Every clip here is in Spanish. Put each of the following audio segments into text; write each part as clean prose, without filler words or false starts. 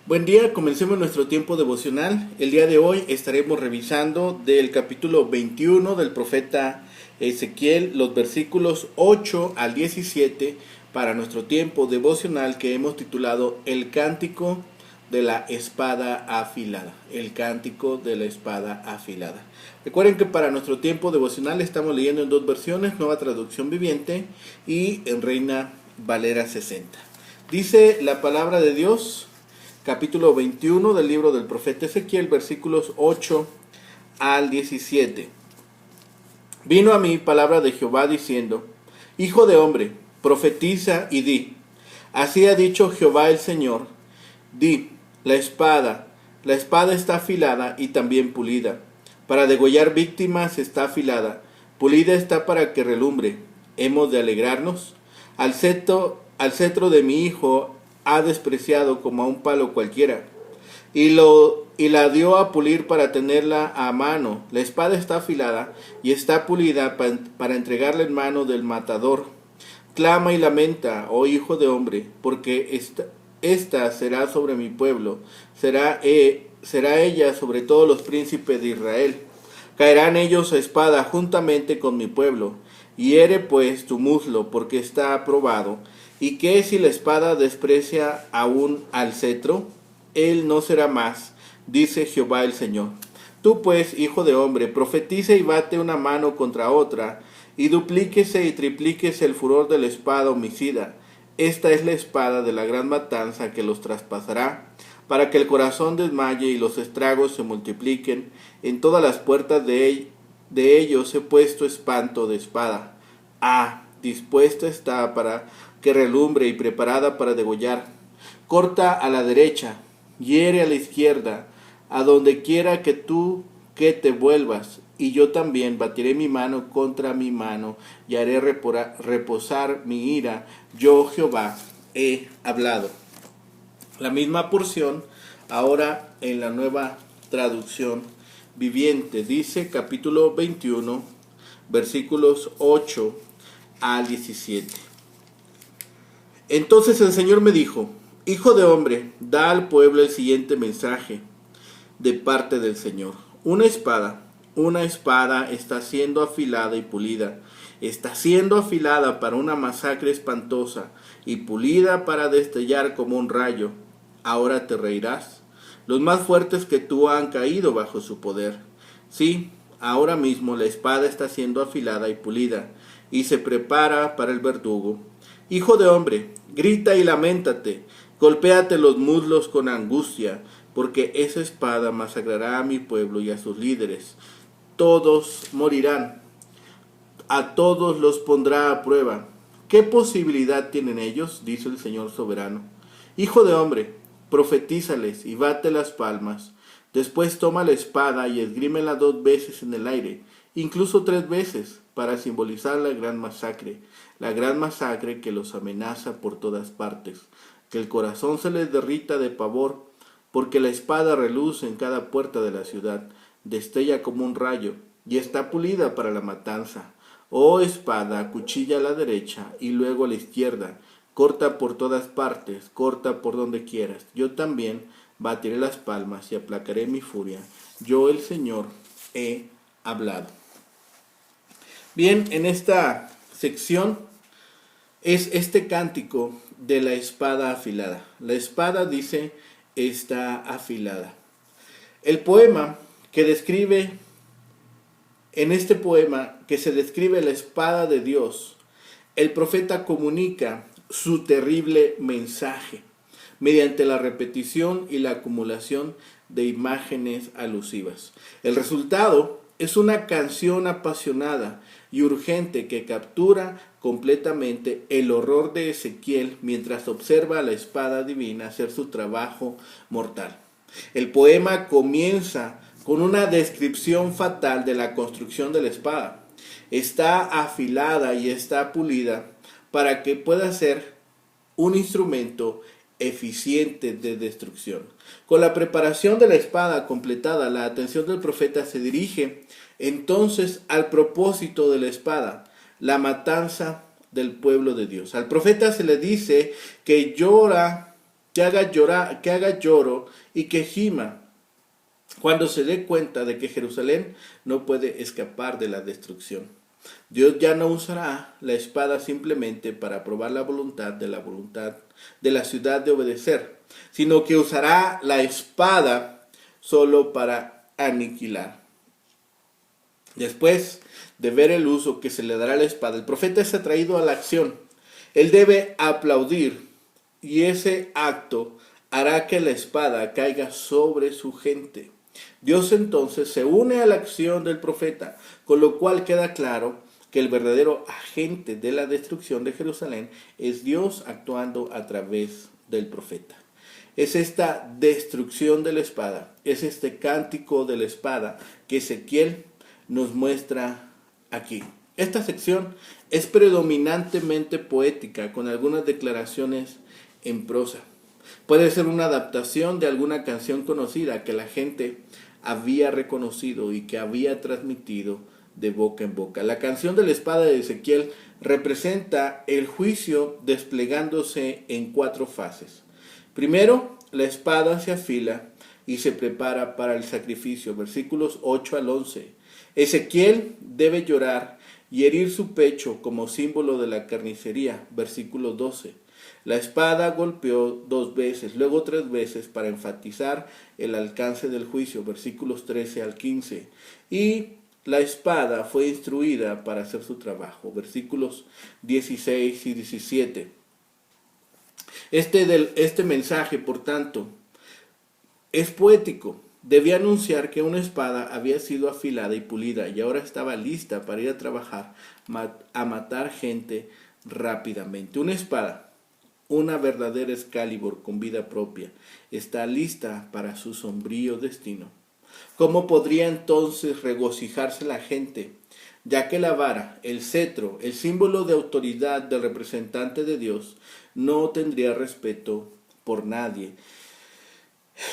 Buen día, comencemos nuestro tiempo devocional. El día de hoy estaremos revisando del capítulo 21 del profeta Ezequiel, los versículos 8 al 17 para nuestro tiempo devocional que hemos titulado El Cántico de la Espada Afilada. El Cántico de la Espada Afilada. Recuerden que para nuestro tiempo devocional estamos leyendo en dos versiones, Nueva Traducción Viviente y en Reina Valera 60. Dice la palabra de Dios, capítulo 21 del libro del profeta Ezequiel, versículos 8 al 17. Vino a mí palabra de Jehová diciendo: Hijo de hombre, profetiza y di: Así ha dicho Jehová el Señor. Di: la espada está afilada y también pulida. Para degollar víctimas está afilada, pulida está para que relumbre. ¿Hemos de alegrarnos? Al cetro de mi hijo ha despreciado como a un palo cualquiera, y la dio a pulir para tenerla a mano. La espada está afilada y está pulida para entregarla en mano del matador. Clama y lamenta, oh hijo de hombre, porque esta será sobre mi pueblo, será ella sobre todos los príncipes de Israel. Caerán ellos a espada juntamente con mi pueblo. Hiere pues tu muslo, porque está aprobado. ¿Y qué si la espada desprecia aún al cetro? Él no será más, dice Jehová el Señor. Tú pues, hijo de hombre, profetiza y bate una mano contra otra, y duplíquese y triplíquese el furor de la espada homicida. Esta es la espada de la gran matanza que los traspasará, para que el corazón desmaye y los estragos se multipliquen. En todas las puertas de ellos he puesto espanto de espada. Dispuesta está para que relumbre y preparada para degollar. Corta a la derecha, hiere a la izquierda, a donde quiera que te vuelvas, y yo también batiré mi mano contra mi mano, y haré reposar mi ira. Yo Jehová he hablado. La misma porción ahora en la Nueva Traducción Viviente dice, capítulo 21, versículos 8 al 17. Entonces el Señor me dijo: Hijo de hombre, da al pueblo el siguiente mensaje de parte del Señor. Una espada está siendo afilada y pulida. Está siendo afilada para una masacre espantosa y pulida para destellar como un rayo. Ahora te reirás. Los más fuertes que tú han caído bajo su poder. Sí, ahora mismo la espada está siendo afilada y pulida, y se prepara para el verdugo. Hijo de hombre, grita y lamentate, golpéate los muslos con angustia, porque esa espada masacrará a mi pueblo y a sus líderes. Todos morirán, a todos los pondrá a prueba. ¿Qué posibilidad tienen ellos?, dice el Señor soberano. Hijo de hombre, profetízales y bate las palmas. Después toma la espada y esgrímela 2 veces en el aire, incluso 3 veces, para simbolizar la gran masacre que los amenaza por todas partes. Que el corazón se les derrita de pavor, porque la espada reluce en cada puerta de la ciudad, destella como un rayo, y está pulida para la matanza. Oh espada, acuchilla a la derecha y luego a la izquierda, corta por todas partes, corta por donde quieras. Yo también batiré las palmas y aplacaré mi furia. Yo, el Señor, he hablado. Bien, en esta sección es este cántico de la espada afilada. La espada, dice, está afilada. El poema que describe, en este poema que se describe la espada de Dios, el profeta comunica su terrible mensaje mediante la repetición y la acumulación de imágenes alusivas. El resultado es una canción apasionada y urgente que captura completamente el horror de Ezequiel mientras observa a la espada divina hacer su trabajo mortal. El poema comienza con una descripción fatal de la construcción de la espada. Está afilada y está pulida para que pueda ser un instrumento eficiente de destrucción. Con la preparación de la espada completada, la atención del profeta se dirige entonces al propósito de la espada, la matanza del pueblo de Dios. Al profeta se le dice que llora que haga lloro y que gima cuando se dé cuenta de que Jerusalén no puede escapar de la destrucción. Dios ya no usará la espada simplemente para probar la voluntad de la ciudad de obedecer, sino que usará la espada solo para aniquilar. Después de ver el uso que se le dará a la espada, el profeta es atraído a la acción. Él debe aplaudir y ese acto hará que la espada caiga sobre su gente. Dios entonces se une a la acción del profeta, con lo cual queda claro que el verdadero agente de la destrucción de Jerusalén es Dios actuando a través del profeta. Es esta destrucción de la espada, es este cántico de la espada que Ezequiel nos muestra aquí. Esta sección es predominantemente poética, con algunas declaraciones en prosa. Puede ser una adaptación de alguna canción conocida que la gente había reconocido y que había transmitido de boca en boca. La canción de la espada de Ezequiel representa el juicio desplegándose en 4 fases. Primero, la espada se afila y se prepara para el sacrificio, versículos 8 al 11. Ezequiel debe llorar y herir su pecho como símbolo de la carnicería, versículo 12. La espada golpeó 2 veces, luego 3 veces para enfatizar el alcance del juicio, versículos 13 al 15. Y la espada fue instruida para hacer su trabajo, versículos 16 y 17. Este mensaje, por tanto, es poético. Debía anunciar que una espada había sido afilada y pulida y ahora estaba lista para ir a trabajar, a matar gente rápidamente. Una espada, una verdadera Excalibur con vida propia, está lista para su sombrío destino. ¿Cómo podría entonces regocijarse la gente, ya que la vara, el cetro, el símbolo de autoridad del representante de Dios, no tendría respeto por nadie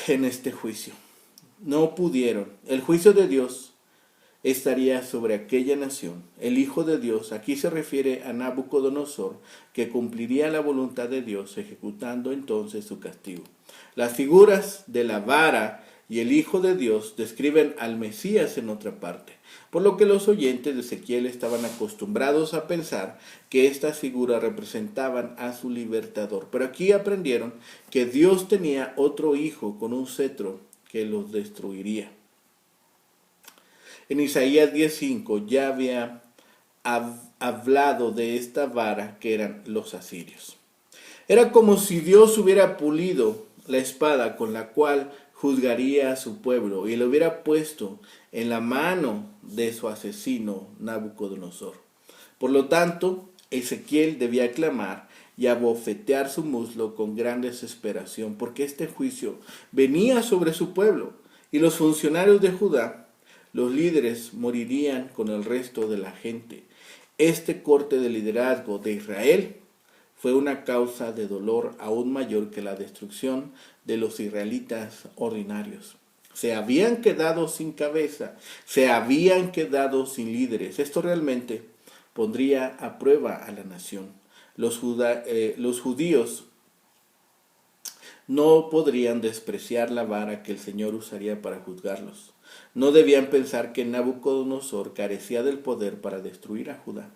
en este juicio? No pudieron. El juicio de Dios estaría sobre aquella nación. El Hijo de Dios, aquí se refiere a Nabucodonosor, que cumpliría la voluntad de Dios, ejecutando entonces su castigo. Las figuras de la vara y el Hijo de Dios describen al Mesías en otra parte, por lo que los oyentes de Ezequiel estaban acostumbrados a pensar que estas figuras representaban a su libertador. Pero aquí aprendieron que Dios tenía otro hijo con un cetro que los destruiría. En Isaías 10:5 ya había hablado de esta vara que eran los asirios. Era como si Dios hubiera pulido la espada con la cual juzgaría a su pueblo y lo hubiera puesto en la mano de su asesino Nabucodonosor. Por lo tanto, Ezequiel debía clamar y abofetear su muslo con gran desesperación, porque este juicio venía sobre su pueblo y los funcionarios de Judá, los líderes, morirían con el resto de la gente. Este corte de liderazgo de Israel fue una causa de dolor aún mayor que la destrucción de los israelitas ordinarios. Se habían quedado sin cabeza, se habían quedado sin líderes. Esto realmente pondría a prueba a la nación. Los judíos no podrían despreciar la vara que el Señor usaría para juzgarlos. No debían pensar que Nabucodonosor carecía del poder para destruir a Judá.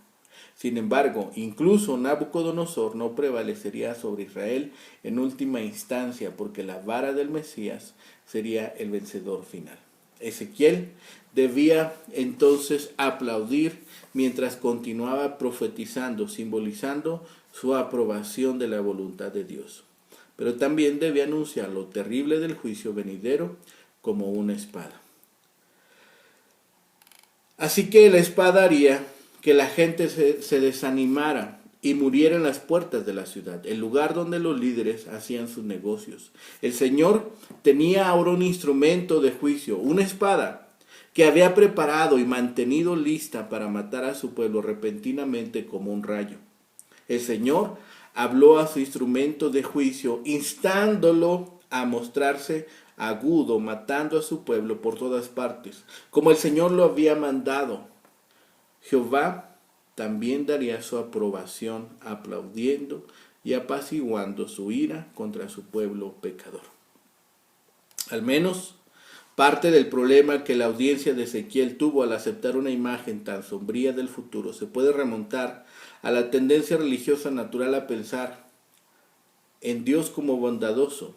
Sin embargo, incluso Nabucodonosor no prevalecería sobre Israel en última instancia, porque la vara del Mesías sería el vencedor final. Ezequiel debía entonces aplaudir mientras continuaba profetizando, simbolizando su aprobación de la voluntad de Dios. Pero también debía anunciar lo terrible del juicio venidero como una espada. Así que la espada haría que la gente se desanimara y muriera en las puertas de la ciudad, el lugar donde los líderes hacían sus negocios. El Señor tenía ahora un instrumento de juicio, una espada, que había preparado y mantenido lista para matar a su pueblo repentinamente como un rayo. El Señor habló a su instrumento de juicio, instándolo a mostrarse agudo, matando a su pueblo por todas partes, como el Señor lo había mandado. Jehová también daría su aprobación aplaudiendo y apaciguando su ira contra su pueblo pecador. Al menos parte del problema que la audiencia de Ezequiel tuvo al aceptar una imagen tan sombría del futuro se puede remontar a la tendencia religiosa natural a pensar en Dios como bondadoso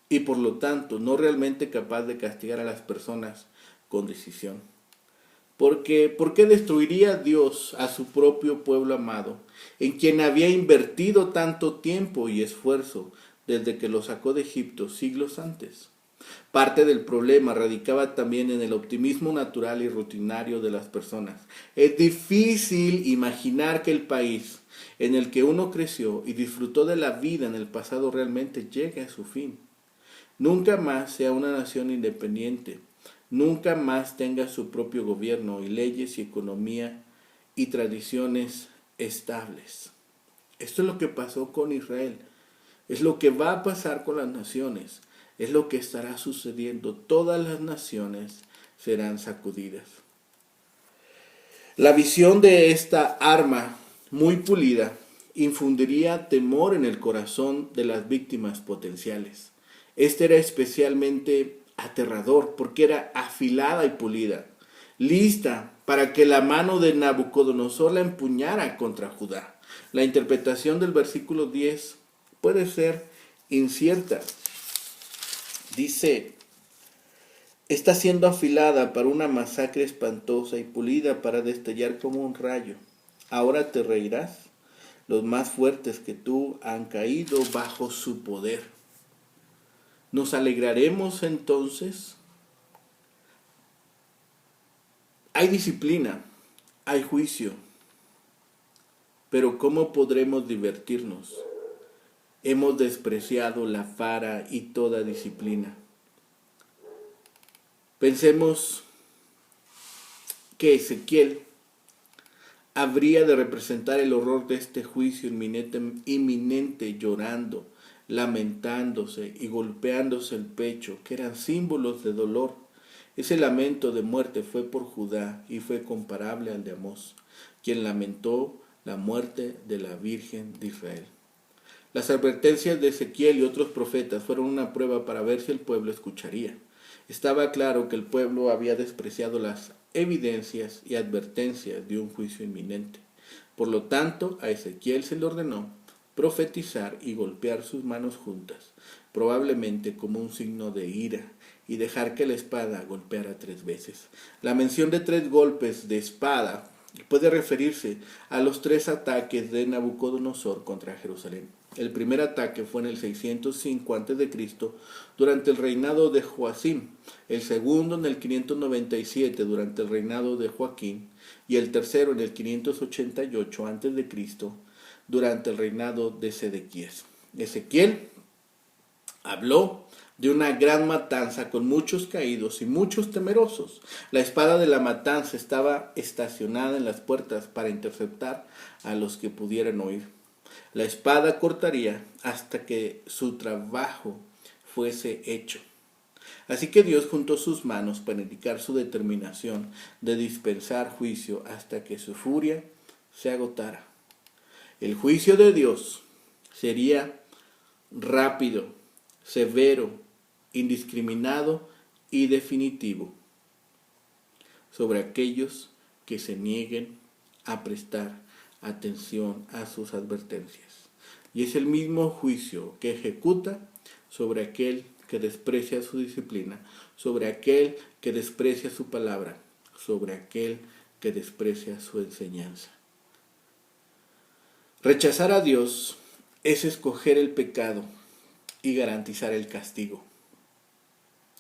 y por lo tanto no realmente capaz de castigar a las personas con decisión. Porque, ¿por qué destruiría Dios a su propio pueblo amado, en quien había invertido tanto tiempo y esfuerzo desde que lo sacó de Egipto siglos antes? Parte del problema radicaba también en el optimismo natural y rutinario de las personas. Es difícil imaginar que el país en el que uno creció y disfrutó de la vida en el pasado realmente llegue a su fin. Nunca más sea una nación independiente. Nunca más tenga su propio gobierno y leyes y economía y tradiciones estables. Esto es lo que pasó con Israel. Es lo que va a pasar con las naciones. Es lo que estará sucediendo. Todas las naciones serán sacudidas. La visión de esta arma muy pulida infundiría temor en el corazón de las víctimas potenciales. Este era especialmente aterrador porque era afilada y pulida, lista para que la mano de Nabucodonosor la empuñara contra Judá. La interpretación del versículo 10 puede ser incierta. Dice: está siendo afilada para una masacre espantosa y pulida para destellar como un rayo. Ahora te reirás. Los más fuertes que tú han caído bajo su poder. ¿Nos alegraremos entonces? Hay disciplina, hay juicio, pero ¿cómo podremos divertirnos? Hemos despreciado la vara y toda disciplina. Pensemos que Ezequiel habría de representar el horror de este juicio inminente, llorando, lamentándose y golpeándose el pecho, que eran símbolos de dolor. Ese lamento de muerte fue por Judá y fue comparable al de Amós, quien lamentó la muerte de la Virgen de Israel. Las advertencias de Ezequiel y otros profetas fueron una prueba para ver si el pueblo escucharía. Estaba claro que el pueblo había despreciado las evidencias y advertencias de un juicio inminente. Por lo tanto, a Ezequiel se le ordenó profetizar y golpear sus manos juntas, probablemente como un signo de ira, y dejar que la espada golpeara 3 veces. La mención de 3 golpes de espada puede referirse a los 3 ataques de Nabucodonosor contra Jerusalén. El primer ataque fue en el 605 a.C. durante el reinado de Joacim, el segundo en el 597 durante el reinado de Joaquín y el tercero en el 588 a.C. durante el reinado de Sedequías. Ezequiel habló de una gran matanza con muchos caídos y muchos temerosos. La espada de la matanza estaba estacionada en las puertas para interceptar a los que pudieran oír. La espada cortaría hasta que su trabajo fuese hecho. Así que Dios juntó sus manos para indicar su determinación de dispensar juicio hasta que su furia se agotara. El juicio de Dios sería rápido, severo, indiscriminado y definitivo sobre aquellos que se nieguen a prestar atención a sus advertencias. Y es el mismo juicio que ejecuta sobre aquel que desprecia su disciplina, sobre aquel que desprecia su palabra, sobre aquel que desprecia su enseñanza. Rechazar a Dios es escoger el pecado y garantizar el castigo.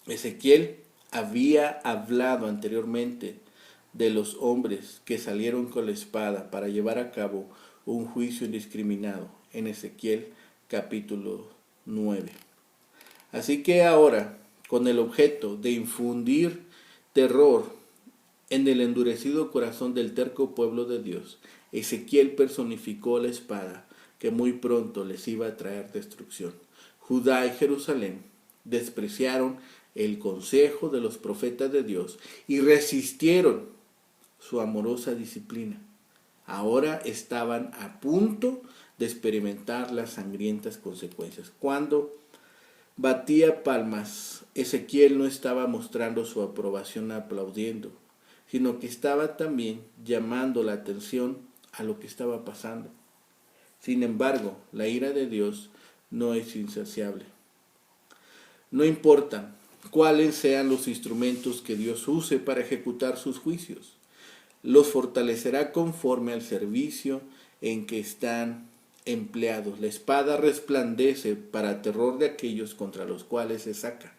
Ezequiel había hablado anteriormente de los hombres que salieron con la espada para llevar a cabo un juicio indiscriminado en Ezequiel capítulo 9. Así que ahora, con el objeto de infundir terror en el endurecido corazón del terco pueblo de Dios, Ezequiel personificó la espada que muy pronto les iba a traer destrucción. Judá y Jerusalén despreciaron el consejo de los profetas de Dios y resistieron su amorosa disciplina. Ahora estaban a punto de experimentar las sangrientas consecuencias. Cuando batía palmas, Ezequiel no estaba mostrando su aprobación aplaudiendo, sino que estaba también llamando la atención a lo que estaba pasando. Sin embargo, la ira de Dios no es insaciable. No importa cuáles sean los instrumentos que Dios use para ejecutar sus juicios, los fortalecerá conforme al servicio en que están empleados. La espada resplandece para terror de aquellos contra los cuales se saca.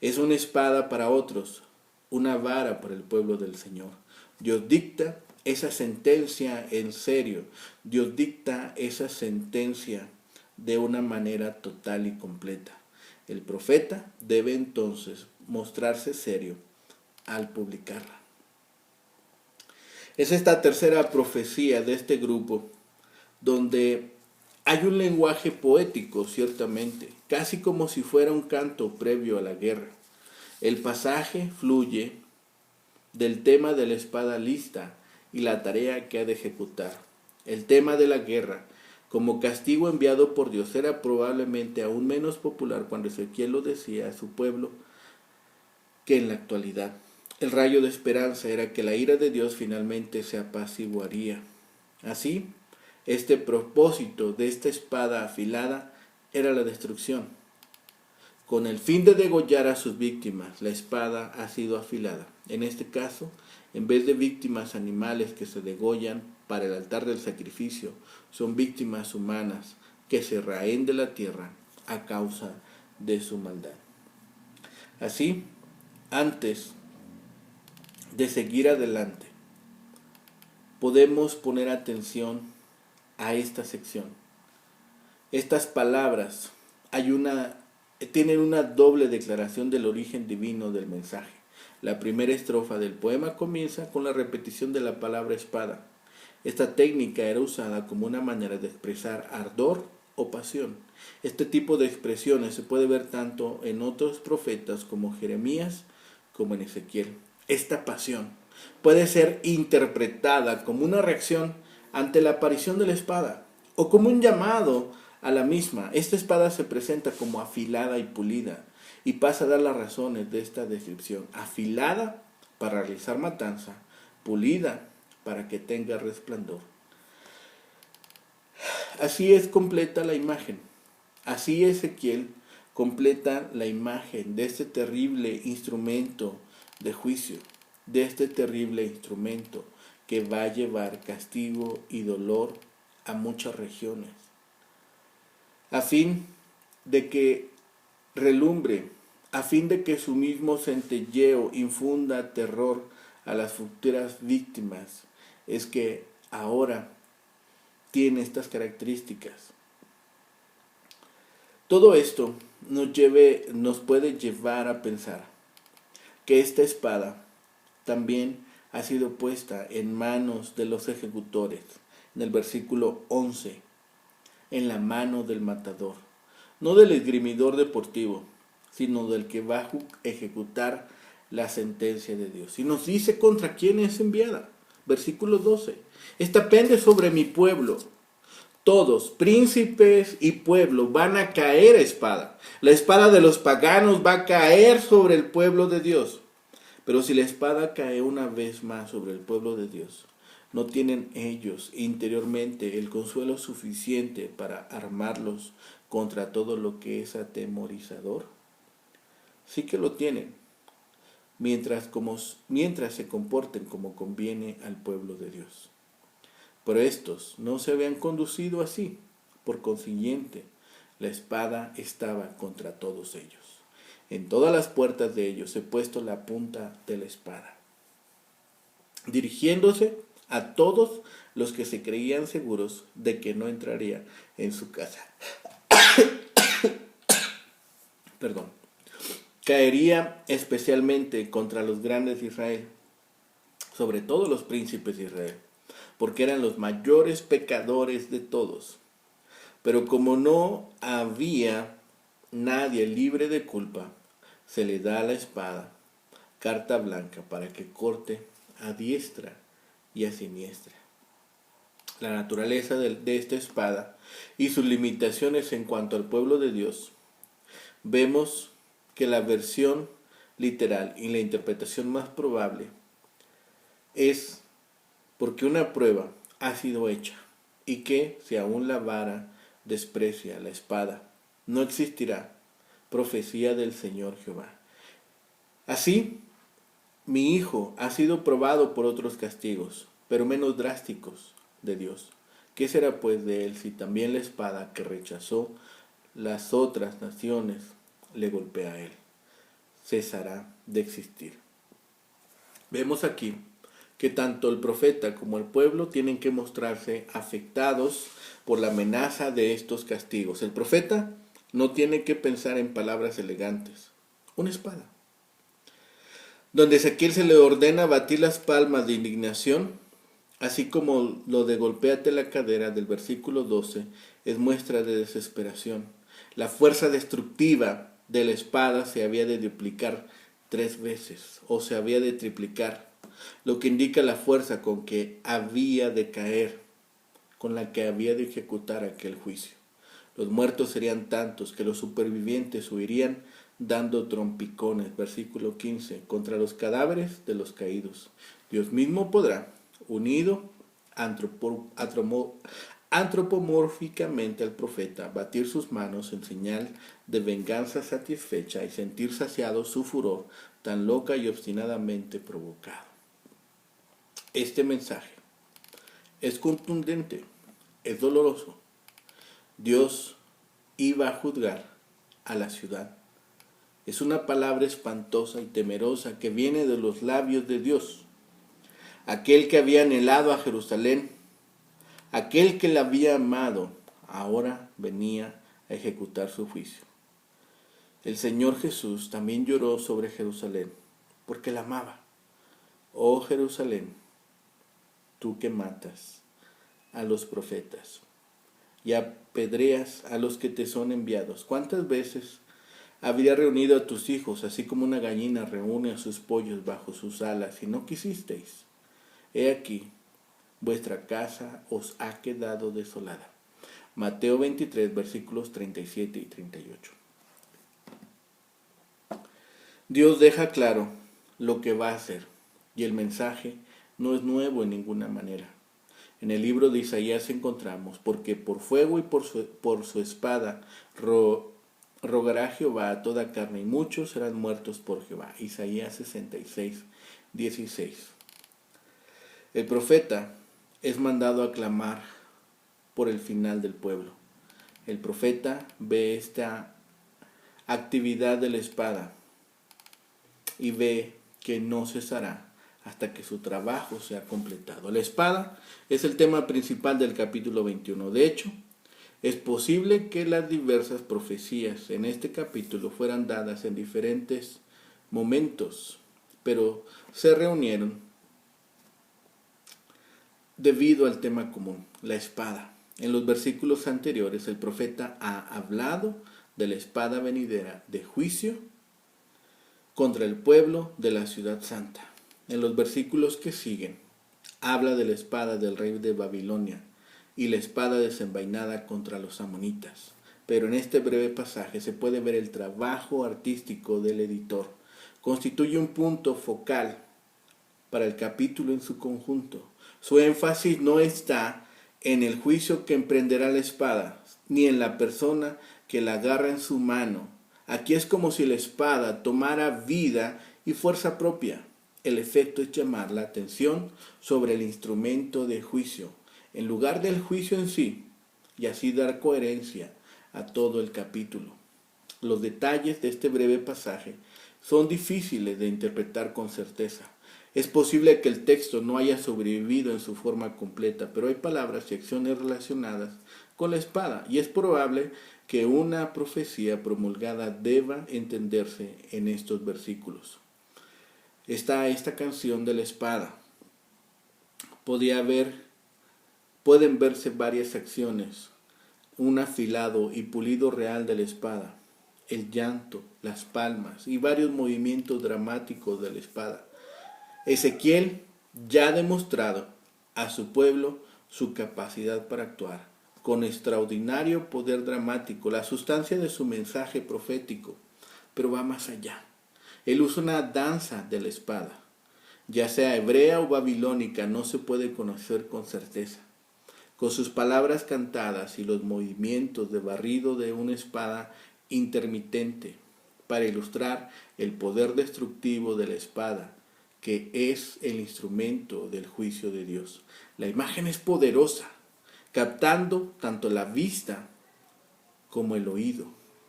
Es una espada para otros, una vara para el pueblo del Señor. Dios dicta esa sentencia en serio. Dios dicta esa sentencia de una manera total y completa. El profeta debe entonces mostrarse serio al publicarla. Es esta tercera profecía de este grupo donde hay un lenguaje poético, ciertamente, casi como si fuera un canto previo a la guerra. El pasaje fluye del tema de la espada lista y la tarea que ha de ejecutar. El tema de la guerra, como castigo enviado por Dios, era probablemente aún menos popular cuando Ezequiel lo decía a su pueblo que en la actualidad. El rayo de esperanza era que la ira de Dios finalmente se apaciguaría. Así, este propósito de esta espada afilada era la destrucción. Con el fin de degollar a sus víctimas, la espada ha sido afilada. En este caso, en vez de víctimas animales que se degollan para el altar del sacrificio, son víctimas humanas que se raen de la tierra a causa de su maldad. Así, antes de seguir adelante, podemos poner atención a esta sección. Estas palabras tienen una doble declaración del origen divino del mensaje. La primera estrofa del poema comienza con la repetición de la palabra espada. Esta técnica era usada como una manera de expresar ardor o pasión. Este tipo de expresiones se puede ver tanto en otros profetas como Jeremías como en Ezequiel. Esta pasión puede ser interpretada como una reacción ante la aparición de la espada o como un llamado a la misma. Esta espada se presenta como afilada y pulida y pasa a dar las razones de esta descripción. Afilada para realizar matanza, pulida para que tenga resplandor. Así es completa la imagen. Así Ezequiel completa la imagen de este terrible instrumento de juicio, de este terrible instrumento que va a llevar castigo y dolor a muchas regiones, a fin de que relumbre, a fin de que su mismo centelleo infunda terror a las futuras víctimas. Es que ahora tiene estas características. Todo esto nos puede llevar a pensar que esta espada también ha sido puesta en manos de los ejecutores. En el versículo 11, en la mano del matador, no del esgrimidor deportivo, sino del que va a ejecutar la sentencia de Dios. Y nos dice contra quién es enviada. Versículo 12. Esta pende sobre mi pueblo. Todos, príncipes y pueblo, van a caer a espada. La espada de los paganos va a caer sobre el pueblo de Dios. Pero si la espada cae una vez más sobre el pueblo de Dios, ¿no tienen ellos interiormente el consuelo suficiente para armarlos contra todo lo que es atemorizador? Sí que lo tienen, mientras se comporten como conviene al pueblo de Dios. Pero estos no se habían conducido así. Por consiguiente, la espada estaba contra todos ellos. En todas las puertas de ellos he puesto la punta de la espada, dirigiéndose a todos los que se creían seguros de que no entraría en su casa. Perdón. Caería especialmente contra los grandes de Israel, sobre todo los príncipes de Israel, porque eran los mayores pecadores de todos. Pero como no había nadie libre de culpa, se le da a la espada carta blanca para que corte a diestra y a siniestra. la naturaleza de esta espada y sus limitaciones en cuanto al pueblo de Dios, vemos que la versión literal y la interpretación más probable es porque una prueba ha sido hecha y que si aún la vara desprecia la espada, no existirá profecía del Señor Jehová. Así, mi hijo ha sido probado por otros castigos, pero menos drásticos de Dios. ¿Qué será pues de él si también la espada que rechazó las otras naciones le golpea a él? Cesará de existir. Vemos aquí que tanto el profeta como el pueblo tienen que mostrarse afectados por la amenaza de estos castigos. El profeta no tiene que pensar en palabras elegantes, una espada. Donde Ezequiel se le ordena batir las palmas de indignación, así como lo de golpéate la cadera del versículo 12, es muestra de desesperación. La fuerza destructiva de la espada se había de duplicar 3 veces, o se había de triplicar, lo que indica la fuerza con que había de caer, con la que había de ejecutar aquel juicio. Los muertos serían tantos que los supervivientes huirían dando trompicones, versículo 15, contra los cadáveres de los caídos. Dios mismo podrá, unido antropomórficamente al profeta, batir sus manos en señal de venganza satisfecha y sentir saciado su furor tan loca y obstinadamente provocado. Este mensaje es contundente, es doloroso. Dios iba a juzgar a la ciudad. Es una palabra espantosa y temerosa que viene de los labios de Dios. Aquel que había anhelado a Jerusalén, aquel que la había amado, ahora venía a ejecutar su juicio. El Señor Jesús también lloró sobre Jerusalén, porque la amaba. Oh Jerusalén, tú que matas a los profetas y apedreas a los que te son enviados. ¿Cuántas veces habría reunido a tus hijos, así como una gallina reúne a sus pollos bajo sus alas, y no quisisteis? He aquí, vuestra casa os ha quedado desolada. Mateo 23, versículos 37 y 38. Dios deja claro lo que va a hacer, y el mensaje no es nuevo en ninguna manera. En el libro de Isaías encontramos, porque por fuego y por su espada rogará Jehová a toda carne, y muchos serán muertos por Jehová. Isaías 66, 16. El profeta es mandado a clamar por el final del pueblo. El profeta ve esta actividad de la espada y ve que no cesará hasta que su trabajo sea completado. La espada es el tema principal del capítulo 21. De hecho, es posible que las diversas profecías en este capítulo fueran dadas en diferentes momentos, pero se reunieron debido al tema común, la espada. En los versículos anteriores, el profeta ha hablado de la espada venidera de juicio contra el pueblo de la ciudad santa. En los versículos que siguen, habla de la espada del rey de Babilonia y la espada desenvainada contra los amonitas. Pero en este breve pasaje se puede ver el trabajo artístico del editor. Constituye un punto focal para el capítulo en su conjunto. Su énfasis no está en el juicio que emprenderá la espada, ni en la persona que la agarra en su mano. Aquí es como si la espada tomara vida y fuerza propia. El efecto es llamar la atención sobre el instrumento de juicio, en lugar del juicio en sí, y así dar coherencia a todo el capítulo. Los detalles de este breve pasaje son difíciles de interpretar con certeza. Es posible que el texto no haya sobrevivido en su forma completa, pero hay palabras y acciones relacionadas con la espada, y es probable que una profecía promulgada deba entenderse en estos versículos. Está esta canción de la espada. Pueden verse varias acciones, un afilado y pulido real de la espada, el llanto, las palmas y varios movimientos dramáticos de la espada. Ezequiel ya ha demostrado a su pueblo su capacidad para actuar, con extraordinario poder dramático, la sustancia de su mensaje profético, pero va más allá. Él usa una danza de la espada, ya sea hebrea o babilónica, no se puede conocer con certeza. Con sus palabras cantadas y los movimientos de barrido de una espada intermitente, para ilustrar el poder destructivo de la espada, que es el instrumento del juicio de Dios. La imagen es poderosa, captando tanto la vista como el oído.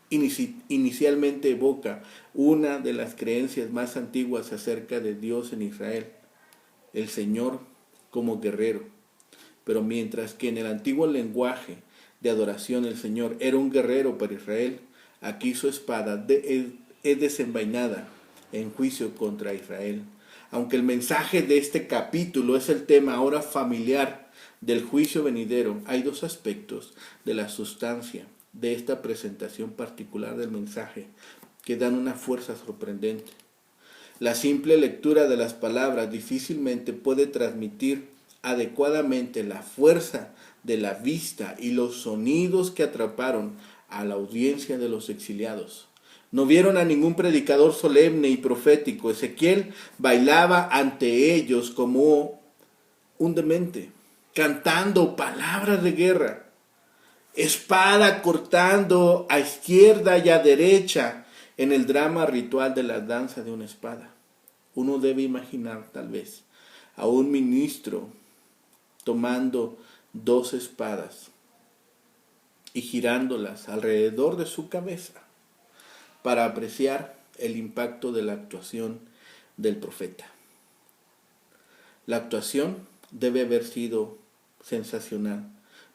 Inicialmente evoca una de las creencias más antiguas acerca de Dios en Israel, el Señor como guerrero. Pero mientras que en el antiguo lenguaje de adoración el Señor era un guerrero para Israel, aquí su espada es desenvainada en juicio contra Israel. Aunque el mensaje de este capítulo es el tema ahora familiar del juicio venidero, hay dos aspectos de la sustancia de esta presentación particular del mensaje que dan una fuerza sorprendente. La simple lectura de las palabras difícilmente puede transmitir adecuadamente la fuerza de la vista y los sonidos que atraparon a la audiencia de los exiliados. No vieron a ningún predicador solemne y profético. Ezequiel bailaba ante ellos como un demente, cantando palabras de guerra, espada cortando a izquierda y a derecha en el drama ritual de la danza de una espada. Uno debe imaginar tal vez a un ministro tomando dos espadas y girándolas alrededor de su cabeza para apreciar el impacto de la actuación del profeta. La actuación debe haber sido sensacional,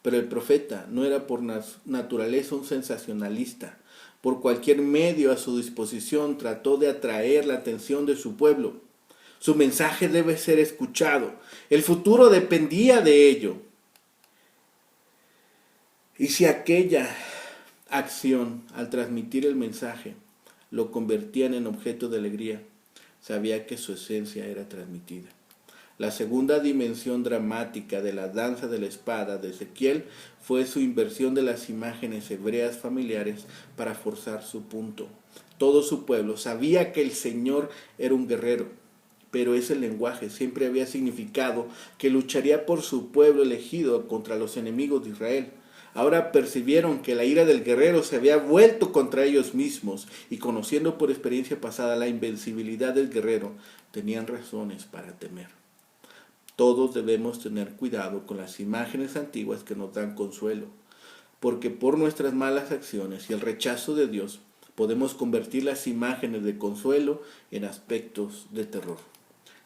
pero el profeta no era por naturaleza un sensacionalista. Por cualquier medio a su disposición trató de atraer la atención de su pueblo. Su mensaje debe ser escuchado. El futuro dependía de ello. Y si aquella acción, al transmitir el mensaje, lo convertían en objeto de alegría, sabía que su esencia era transmitida. La segunda dimensión dramática de la danza de la espada de Ezequiel fue su inversión de las imágenes hebreas familiares para forzar su punto. Todo su pueblo sabía que el Señor era un guerrero, pero ese lenguaje siempre había significado que lucharía por su pueblo elegido contra los enemigos de Israel. Ahora percibieron que la ira del guerrero se había vuelto contra ellos mismos y conociendo por experiencia pasada la invencibilidad del guerrero, tenían razones para temer. Todos debemos tener cuidado con las imágenes antiguas que nos dan consuelo, porque por nuestras malas acciones y el rechazo de Dios podemos convertir las imágenes de consuelo en aspectos de terror.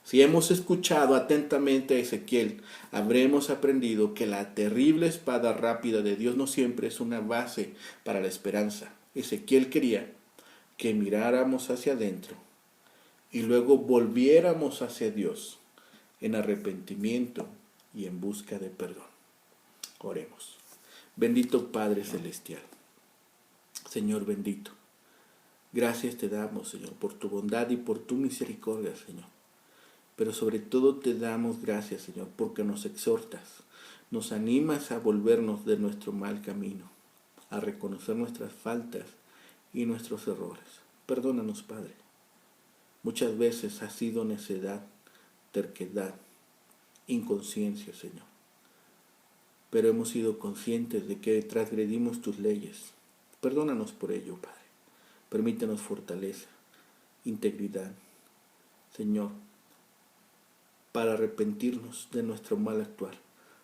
Si hemos escuchado atentamente a Ezequiel, habremos aprendido que la terrible espada rápida de Dios no siempre es una base para la esperanza. Ezequiel quería que miráramos hacia adentro y luego volviéramos hacia Dios en arrepentimiento y en busca de perdón. Oremos. Bendito Padre Celestial, Señor bendito, gracias te damos, Señor, por tu bondad y por tu misericordia, Señor. Pero sobre todo te damos gracias, Señor, porque nos exhortas, nos animas a volvernos de nuestro mal camino, a reconocer nuestras faltas y nuestros errores. Perdónanos, Padre. Muchas veces ha sido necedad, terquedad, inconsciencia, Señor. Pero hemos sido conscientes de que transgredimos tus leyes. Perdónanos por ello, Padre. Permítenos fortaleza, integridad, Señor, para arrepentirnos de nuestro mal actuar,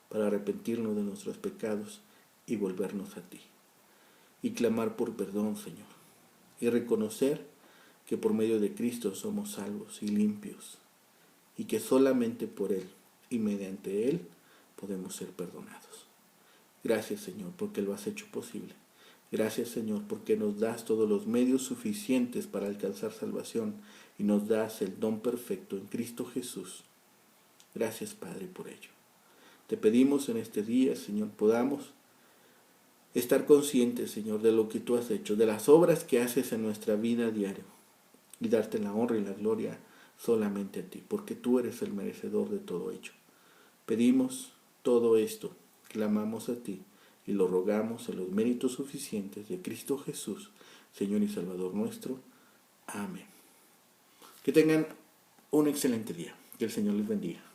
para arrepentirnos de nuestros pecados y volvernos a ti. Y clamar por perdón, Señor. Y reconocer que por medio de Cristo somos salvos y limpios. Y que solamente por Él y mediante Él podemos ser perdonados. Gracias, Señor, porque lo has hecho posible. Gracias, Señor, porque nos das todos los medios suficientes para alcanzar salvación y nos das el don perfecto en Cristo Jesús. Gracias, Padre, por ello. Te pedimos en este día, Señor, podamos estar conscientes, Señor, de lo que tú has hecho, de las obras que haces en nuestra vida diaria y darte la honra y la gloria solamente a ti, porque tú eres el merecedor de todo ello. Pedimos Todo esto clamamos a ti y lo rogamos en los méritos suficientes de Cristo Jesús, Señor y Salvador nuestro. Amén. Que tengan un excelente día. Que el Señor les bendiga.